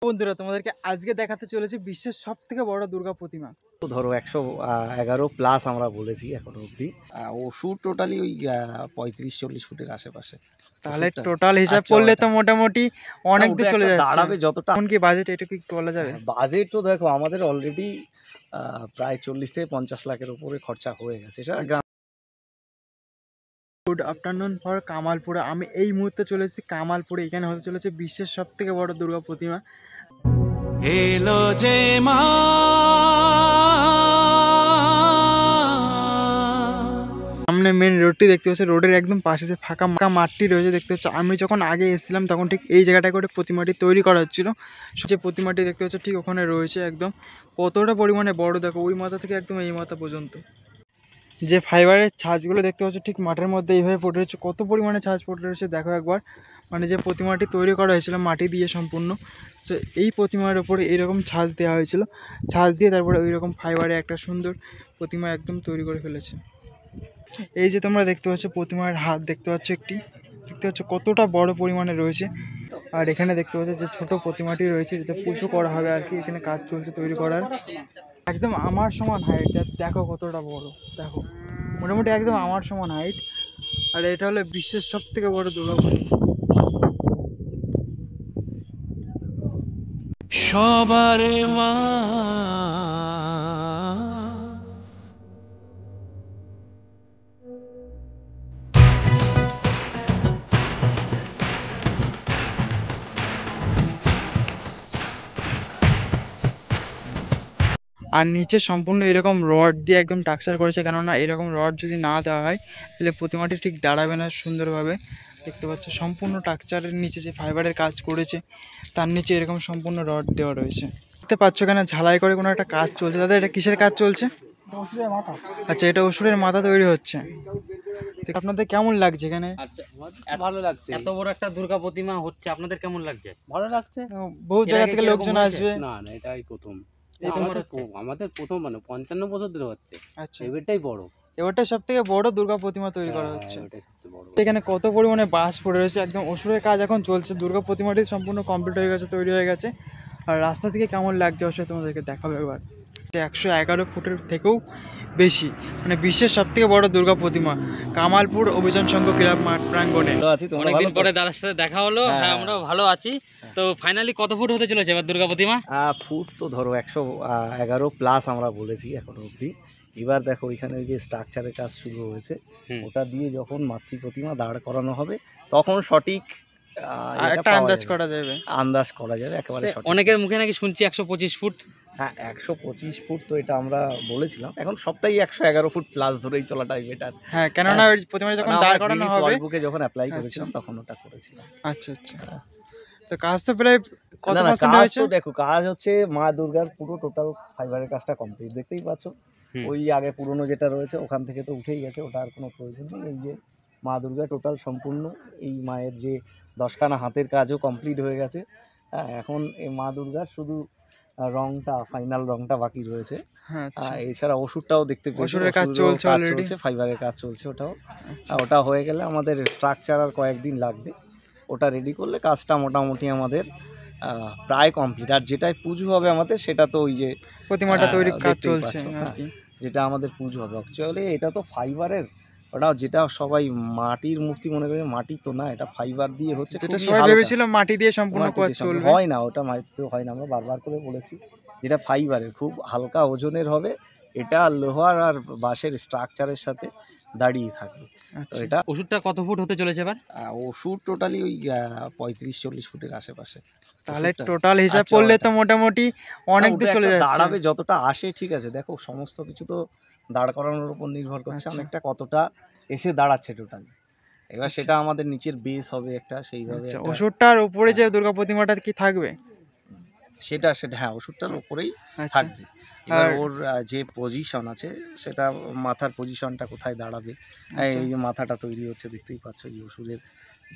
বন্ধুরা তোমাদেরকে আজকে দেখাতে চলেছি বিশ্বের সবথেকে বড় দুর্গা প্রতিমা। তো ধরো 111+ আমরা বলেছি এখনো অবধি। ওষুধ টোটালি ওই 35-40 ফুটের আশেপাশে। তাহলে টোটাল হিসাব করলে তো মোটামুটি অনেক দূর চলে যাচ্ছে। দাঁড়াবে যতটা। কোন কি বাজেট এটা কি বলা যাবে? বাজেট তো দেখো আমাদের অলরেডি প্রায় 40 থেকে 50 লাখের উপরে খরচা হয়ে গেছে। গুড আফটারনুন ফর কামালপুরে। আমি এই মুহূর্তে চলে এসেছি কামালপুরে। এখানে হতে চলেছে বিশ্বের সবথেকে বড় দুর্গা প্রতিমা। এলো যে মা সামনে মেন রোডটি দেখতে পাচ্ছি, রোডের একদম পাশে যে ফাঁকা মাঠটি রয়েছে দেখতে পাচ্ছি। আমি যখন আগে এসেছিলাম তখন ঠিক এই জায়গাটায় করে প্রতিমাটি তৈরি করা হচ্ছিল। যে প্রতিমাটি দেখতে পাচ্ছি ঠিক ওখানে রয়েছে একদম। কতটা পরিমাণে বড় দেখো, ওই মাথা থেকে একদম এই মাথা পর্যন্ত। যে ফাইবারের ছাঁচগুলো দেখতে পাচ্ছ ঠিক মাঠের মধ্যে এইভাবে পড়ে রয়েছে। কত পরিমাণে ছাঁচ পড়ে রয়েছে দেখো একবার। মানে যে প্রতিমাটি তৈরি করা হয়েছিল মাটি দিয়ে সম্পূর্ণ, সো এই প্রতিমার ওপরে এইরকম ছাঁচ দেওয়া হয়েছিল। ছাঁচ দিয়ে তারপরে ওই রকম ফাইবারে একটা সুন্দর প্রতিমা একদম তৈরি করে ফেলেছে। এই যে তোমরা দেখতে পাচ্ছ প্রতিমার হাত দেখতে পাচ্ছ, একটি দেখতে পাচ্ছ কতটা বড় পরিমাণে রয়েছে। আর এখানে দেখতে পাচ্ছ যে ছোট প্রতিমাটি রয়েছে, যেটা পুজো করা হবে আর কি। এখানে কাজ চলছে তৈরি করার। একদম আমার সমান হাইট, দেখো কতটা বড়। দেখো মোটামুটি একদম আমার সমান হাইট। আর এটা হলো বিশ্বের সবথেকে বড় দুর্গা প্রতিমা। সবার মা আর নিচে সম্পূর্ণ এরকম রড দিয়ে একদম টাক্সার করেছে, কেননা এরকম রড যদি না দেওয়া হয় তাহলে প্রতিমাটি ঠিক দাঁড়াবে না সুন্দরভাবে। দেখতে পাচ্ছ সম্পূর্ণ টাক্সারের নিচে যে ফাইবারের কাজ করেছে তার নিচে এরকম সম্পূর্ণ রড দেওয়া রয়েছে। দেখতে পাচ্ছ কেন ঝালাই করে কোনো একটা কাজ চলছে। দাদা এটা কিসের কাজ চলছে? আচ্ছা, এটা অসুরের মাথা তৈরি হচ্ছে। আপনাদের কেমন লাগছে এখানে? আচ্ছা, ভালো লাগছে। এত বড় একটা দুর্গা প্রতিমা হচ্ছে, আপনাদের কেমন লাগছে? ভালো লাগছে। বহু জায়গা থেকে লোকজন আসবে। না না, এটাই প্রথম। আমাদের প্রথম, মানে 55 বছর ধরে হচ্ছে। আচ্ছা, এবারটাই বড়। এবারটা সব থেকে বড় দুর্গা প্রতিমা তৈরি করা হচ্ছে। এটাই সবচেয়ে বড়। এখানে কত পরিমাণে বাঁশ পড়ে রয়েছে, একদম অসুরের কাজ এখন চলছে। দুর্গা প্রতিমাটি সম্পূর্ণ কমপ্লিট হয়ে গেছে, তৈরি হয়ে গেছে। আর রাস্তা থেকে কেমন লাগছে অবশ্যই তোমাদেরকে দেখাবো একবার। 111 ফুটের থেকেও বেশি, মানে বিশ্বের সব থেকে বড় দুর্গা প্রতিমা কামালপুর অভিযান সংঘ ক্লাব মাঠ প্রাঙ্গণে। অনেকদিন পরে দাদার সাথে দেখা হলো। হ্যাঁ, আমরাও ভালো আছি। তো ফাইনালি কত ফুট হতে চলেছে এবার দুর্গা প্রতিমা? ফুট তো ধরো 111+ আমরা বলেছি এখনো অবধি। এবার দেখো এখানে যে স্ট্রাকচারের কাজ শুরু হয়েছে, ওটা দিয়ে যখন মাতৃ প্রতিমা দাঁড় করানো হবে তখন সঠিক একটা আন্দাজ করা যাবে একেবারে সঠিক। অনেকের মুখে নাকি শুনছি 125 ফুট। হ্যাঁ, 125 ফুট তো এটা আমরা বলেছিলাম। এখন সবটাই 111 ফুট প্লাস ধরেই চলাটাই বেটার। হ্যাঁ, কেননা ওই প্রতিমা যখন দাঁড় করানো হবে, বুকে যখন অ্যাপ্লাই করেছিলাম তখন ওটা করেছিলাম। আচ্ছা আচ্ছা। তো কাজ তো প্রায় কত পার্সেন্ট হয়েছে? দেখো কাজ হচ্ছে মা দুর্গার পুরো টোটাল ফাইবারের কাজটা কমপ্লিট, দেখতেই পাচ্ছ। ওই আগে পুরনো যেটা রয়েছে ওখান থেকে তো উঠেই গেছে, ওটা আর কোনো প্রয়োজন নেই। এই যে মা দুর্গা টোটাল সম্পূর্ণ, এই মায়ের যে 10খানা হাতের কাজও কমপ্লিট হয়ে গেছে। হ্যাঁ, এখন এই মা দুর্গার শুধু রংটা, ফাইনাল রংটা বাকি রয়েছে। এছাড়া ওষুধটাও দেখতে পেয়েছি, ওষুধের কাজ চলছে অলরেডি, ফাইবারের কাজ চলছে ওটাও। ওটা হয়ে গেলে আমাদের স্ট্রাকচার আর কয়েকদিন লাগবে। ওটা রেডি করলে কাজটা মোটামুটি আমাদের প্রায় কমপ্লিট। আর যেটাই পুজো হবে আমাদের সেটা তো ওই যে প্রতিমাটা তৈরি কাজ চলছে আর কি, যেটা আমাদের পুজো হবে। অ্যাকচুয়ালি এটা তো ফাইবারের, ওটা যেটা সবাই মাটির মূর্তি মনে করে, মাটি তো না, এটা ফাইবার দিয়ে হচ্ছে। যেটা সবাই ভেবেছিল মাটি দিয়ে সম্পূর্ণ কাজ চলবে, হয় না, ওটা মাটিতে হয় না। আমরা বারবার করে বলেছি যেটা ফাইবারের, খুব হালকা ওজনের হবে। এটা লোহার আর বাঁশের স্ট্রাকচারের সাথে দাঁড়িয়ে থাকবে। তো এটা ওষুধটা কত ফুট হতে চলেছে এবার? ওষুধ টোটালি ওই 35-40 ফুটের আশেপাশে। তাহলে টোটাল হিসাব করলে তো মোটামুটি অনেক দূর চলে যাচ্ছে। দাঁড়াবে যতটা আসে, ঠিক আছে। দেখো সমস্ত কিছু তো দাঁড় করানোর উপর নির্ভর করছে, অনেকটা কতটা এসে দাঁড়াচ্ছে টোটাল। এবার সেটা আমাদের নিচের বেস হবে একটা, সেইভাবে। ওষুধটার উপরে যে দুর্গা প্রতিমাটা কি থাকবে সেটা হ্যাঁ, ওষুধটার উপরেই থাকবে। এবার ওর যে পজিশন আছে, সেটা মাথার পজিশনটা কোথায় দাঁড়াবে। এই যে মাথাটা তৈরি হচ্ছে দেখতেই পাচ্ছ, এই ওষুধের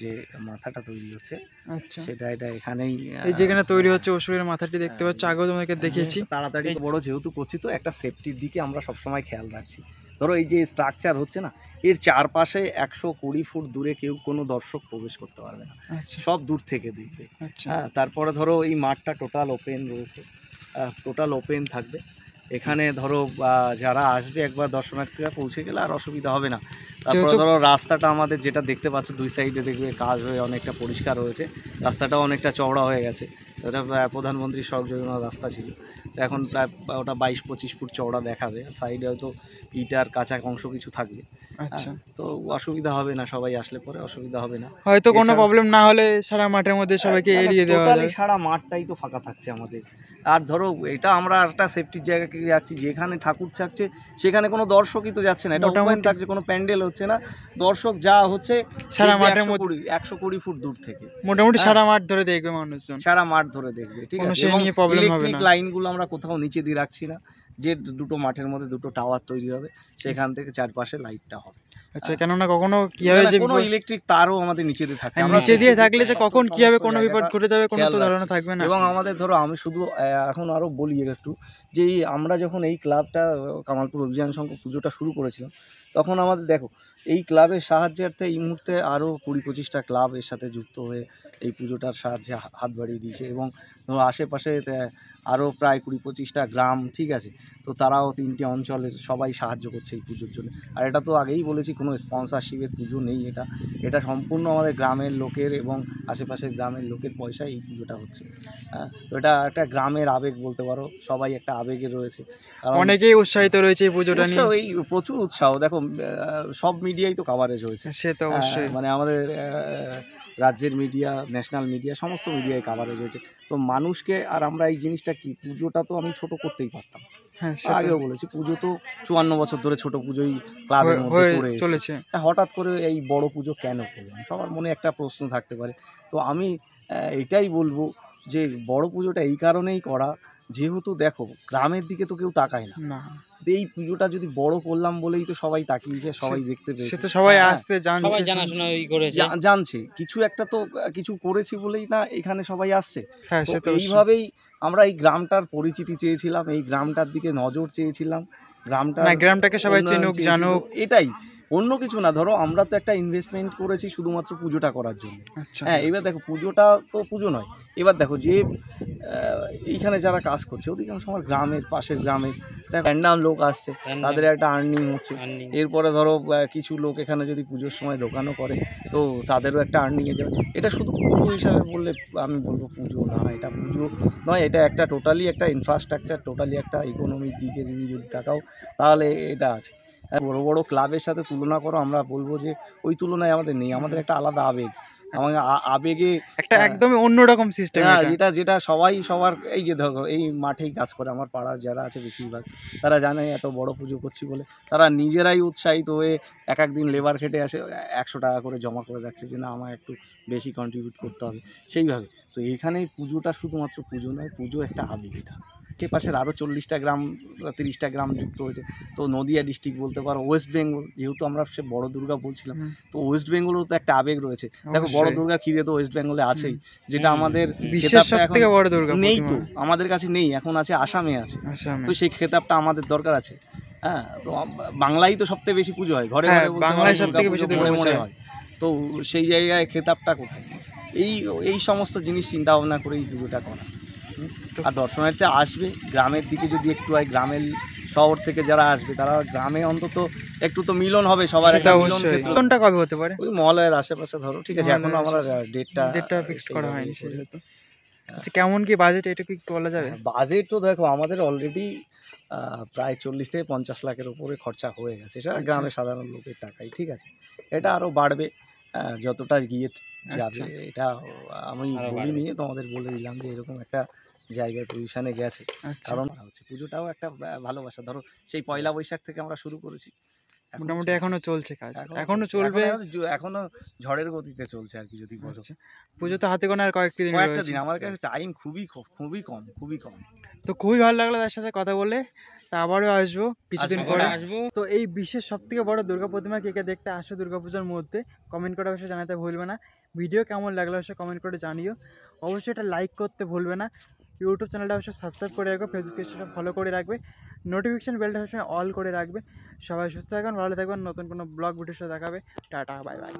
যে মাথাটা তৈরি হচ্ছে, সেটা এটা এখানেই, এই যেখানে তৈরি হচ্ছে ওষুধের মাথাটি দেখতে পাচ্ছ। আগেও তোমাকে দেখিয়েছি। তাড়াতাড়ি বড় যেহেতু করছি, তো একটা সেফটির দিকে আমরা সবসময় খেয়াল রাখছি। ধরো এই যে স্ট্রাকচার হচ্ছে না, এর চারপাশে 120 ফুট দূরে কেউ কোনো দর্শক প্রবেশ করতে পারবে না, আচ্ছা সব দূর থেকে দেখবে। আচ্ছা হ্যাঁ, তারপরে ধরো এই মাঠটা টোটাল ওপেন রয়েছে, টোটাল ওপেন থাকবে। এখানে ধরো যারা আসবে একবার দর্শনার্থীরা পৌঁছে গেলে আর অসুবিধা হবে না। তারপরে যেহেতু- ধরো রাস্তাটা আমাদের যেটা দেখতে পাচ্ছ দুই সাইডে দেখবে কাজ হয়ে অনেকটা পরিষ্কার হয়েছে, রাস্তাটাও অনেকটা চওড়া হয়ে গেছে। এটা প্রধানমন্ত্রী সড়ক যোজনার রাস্তা ছিল, তো এখন প্রায় ওটা 22-25 ফুট চওড়া দেখাবে। সাইডে হয়তো ইটার কাঁচা অংশ কিছু থাকবে। আচ্ছা তো অসুবিধা হবে না, সবাই আসলে পরে অসুবিধা হবে না। হয়তো কোনো এছাড়া- প্রবলেম না হলে সারা মাঠের মধ্যে সবাইকে এড়িয়ে দেওয়া টোটালি যাবে। সারা মাঠটাই তো ফাঁকা থাকছে আমাদের। আর ধরো এটা আমরা একটা সেফটির জায়গাকে যাচ্ছি, যেখানে ঠাকুর থাকছে সেখানে কোনো দর্শকই তো যাচ্ছে না, এটা ওপেন মোটামুটি- থাকছে, কোনো প্যান্ডেল হচ্ছে না। দর্শক যা হচ্ছে সারা মাঠের মধ্যে 120 ফুট দূর থেকে মোটামুটি হ্যাঁ। সারা মাঠ ধরে দেখবে মানুষজন। সারা মাঠ ধরে দেখবে, ঠিক কোনো আছে। সে এবং নিয়ে problem হবে ইলেকট্রিক না। লাইনগুলো আমরা কোথাও নিচে দিয়ে রাখছি না, যে দুটো মাঠের মধ্যে দুটো টাওয়ার তৈরি হবে, সেখান থেকে চারপাশে লাইটটা হবে। আচ্ছা কেননা কখনো কি হবে যে কোনো ইলেকট্রিক তারও আমাদের নিচে দিয়ে থাকছে, আমরা নিচে দিয়ে থাকলে যে কখন কি হবে সমস্ত কোনো বিপদ জায়গাটা ঘটে যাবে কোনো খেয়াল তো ধারণা রাখছি। থাকবে না। এবং আমাদের ধরো আমি শুধু এখন আরও বলি একটু, যে এই আমরা যখন এই ক্লাবটা কামালপুর অভিযান সংঘ পুজোটা শুরু করেছিলাম, তখন আমাদের দেখো এই ক্লাবের সাহায্যার্থে এই মুহূর্তে আরও 20-25টা ক্লাব এর সাথে যুক্ত হয়ে এই পুজোটার সাহায্যে হাত বাড়িয়ে দিয়েছে। এবং ধরো আশেপাশে আরও প্রায় 20-25টা গ্রাম, ঠিক আছে, তো তারাও 3টে অঞ্চলের সবাই সাহায্য করছে এই পুজোর জন্য। আর এটা তো আগেই বলেছি, কোনো স্পন্সরশিপের পুজো নেই, এটা সম্পূর্ণ আমাদের গ্রামের লোকের এবং আশেপাশের গ্রামের লোকের পয়সায় এই পুজোটা হচ্ছে। হ্যাঁ, তো এটা একটা গ্রামের আবেগ বলতে পারো, সবাই একটা আবেগে রয়েছে। কারণ অনেকেই উৎসাহিত রয়েছে এই পুজোটা নিয়ে। উৎসাহ, এই প্রচুর উৎসাহ। দেখো সব মিডিয়াই তো কাভারেজ হয়েছে, সে তো অবশ্যই। মানে আমাদের রাজ্যের মিডিয়া, ন্যাশনাল মিডিয়া, সমস্ত মিডিয়ায় কাভারেজ হয়েছে। তো মানুষকে, আর আমরা এই জিনিসটা কি, পুজোটা তো আমি ছোট করতেই পারতাম, হ্যাঁ সে তো আগেও বলেছি, পুজো তো 54 বছর ধরে ছোট পুজোই ক্লাবের মধ্যে হয়ে করে এসেছি। চলেছে। হঠাৎ করে এই বড় পুজো কেন করলাম, সবার মনে একটা প্রশ্ন থাকতে পারে। তো আমি এটাই বলবো যে বড় পুজোটা এই কারণেই করা, যেহেতু দেখো গ্রামের দিকে তো কেউ তাকায় না, না এই পুজোটা যদি বড় করলাম বলেই তো সবাই তাকিয়েছে, সবাই দেখতে সে পেয়েছে, তো সবাই হ্যাঁ, আসছে জানছে সবাই শুনছে। জানাশোনা করেছে। জানছে কিছু একটা তো কিছু করেছি বলেই না এখানে সবাই আসছে। হ্যাঁ তো সে তো অবশ্যই। এইভাবেই আমরা এই গ্রামটার পরিচিতি চেয়েছিলাম, এই গ্রামটার দিকে নজর চেয়েছিলাম, গ্রামটা না গ্রামটাকে সবাই চিনুক জানুক। এটাই, অন্য কিছু না। ধরো আমরা তো একটা ইনভেস্টমেন্ট করেছি শুধুমাত্র পুজোটা করার জন্য। আচ্ছা হ্যাঁ, এবার দেখো পুজোটা তো পুজো নয়, এবার দেখো যে এইখানে যারা কাজ করছে অধিকাংশ আমার গ্রামের পাশের গ্রামের দেখো র্যান্ডাম লোক আসছে, তাদের একটা আর্নিং হচ্ছে। এরপরে ধরো কিছু লোক এখানে যদি পুজোর সময় দোকানও করে, তো তাদেরও একটা আর্নিংয়ে যাবে। এটা শুধু পুজো হিসাবে বললে আমি বলবো পুজো না, এটা পুজো নয়, এটা একটা টোটালি একটা ইনফ্রাস্ট্রাকচার, টোটালি একটা ইকোনমিক দিকে যদি তাকাও তাহলে এটা আছে। বড় বড় ক্লাবের সাথে তুলনা করো, আমরা বলবো যে ওই তুলনায় আমাদের নেই, আমাদের একটা আলাদা আবেগ, আমাদের আবেগে একটা একদমই অন্যরকম সিস্টেম হ্যাঁ, যেটা সবাই সবার, এই যে ধরো এই মাঠেই কাজ করে আমার পাড়ার যারা আছে বেশিরভাগ, তারা জানে এত বড় পুজো করছি বলে তারা নিজেরাই উৎসাহিত হয়ে এক দিন লেবার খেটে আসে 100 টাকা করে জমা করে রাখছে যে না আমার একটু বেশি কন্ট্রিবিউট করতে হবে সেইভাবে। তো এইখানে পুজোটা শুধুমাত্র পুজো নয়, পুজো একটা আবেগ। এটা পাশের আরও 40টা গ্রাম 30টা গ্রাম যুক্ত হয়েছে। তো নদিয়া ডিস্ট্রিক্ট বলতে পারো, ওয়েস্ট বেঙ্গল, যেহেতু আমরা সে বড় দুর্গা বলছিলাম, তো ওয়েস্ট বেঙ্গলেও তো একটা আবেগ রয়েছে। দেখো বড় অবশ্যই। দুর্গা খিদে তো ওয়েস্ট বেঙ্গলে আছেই, যেটা আমাদের বিশ্বের খেতাবটা সব এখন থেকে বড় দুর্গা নেই, প্রতিমা। তো আমাদের কাছে নেই, এখন আছে আসামে আছে। আসামে। তো সেই খেতাবটা আমাদের দরকার আছে। হ্যাঁ, তো বাংলায় তো সবথেকে বেশি পুজো হয়, ঘরে হ্যাঁ, ঘরে বলতে বাংলায় পারো সবথেকে বেশি দুর্গাপুজো দুর্গাপূজা মনে হয়। তো সেই জায়গায় খেতাবটা কোথায়? এই সমস্ত জিনিস চিন্তা ভাবনা করেই পুজোটা করা। আর দর্শনার্থী আসবে গ্রামের দিকে যদি একটু হয়, গ্রামের শহর থেকে যারা আসবে তারা গ্রামে অন্তত একটু তো মিলন হবে সবার, সেটা একটা মিলন অবশ্যই। ক্ষেত্র। কোনটা কবে হতে পারে? ওই মহলয়ের আশেপাশে ধরো, ঠিক আছে, এখনো আমরা ডেটটা ফিক্সড করা হয়নি সেহেতু। আচ্ছা কেমন কি বাজেট, এটা কি একটু বলা যাবে? বাজেট তো দেখো আমাদের অলরেডি প্রায় 40 থেকে 50 লাখের উপরে খরচা হয়ে গেছে, সেটা আচ্ছা। গ্রামের সাধারণ লোকের টাকাই, ঠিক আছে। এটা আরও বাড়বে যতটা গিয়ে যাবে। আচ্ছা। এটা আমি আরো বলিনি, তোমাদের বলে দিলাম যে এরকম একটা জায়গায় পজিশনে গেছে। আচ্ছা কারণ হচ্ছে পুজোটাও একটা ভালোবাসা। ধরো সেই পয়লা বৈশাখ থেকে আমরা শুরু করেছি, এখনো মোটামুটি চলছে। এখনো চলছে কাজ, এখনো এখনো চলছে। চলবে। এখনো ঝড়ের গতিতে চলছে আর কি, যদি বলো। আচ্ছা পুজো তো হাতে গোনা আর কয়েকটা দিন কয়েকটা রয়েছে। দিন, আমার কাছে টাইম খুবই কম। তো খুবই ভালো লাগলো তার সাথে কথা বলে। তা আবারও আসবো কিছুদিন আসবো, পরে। আসবো। তো এই বিশ্বের সব থেকে বড় দুর্গা প্রতিমা কে কে দেখতে আসো দুর্গাপূজার মধ্যে, কমেন্ট করে অবশ্যই জানাতে ভুলবে না। ভিডিও কেমন লাগলো অবশ্যই কমেন্ট করে জানিও। অবশ্যই এটা লাইক করতে ভুলবে না। ইউটিউব চ্যানেলটা অবশ্যই সাবস্ক্রাইব করে রাখবে, ফেসবুক পেজটা ফলো করে রাখবে, নোটিফিকেশান বেলটা সবসময় অল করে রাখবে। সবাই সুস্থ থাকবেন, ভালো থাকবেন, নতুন কোনো ব্লগ ভিডিওর সাথে দেখাবে। Tata, bye bye.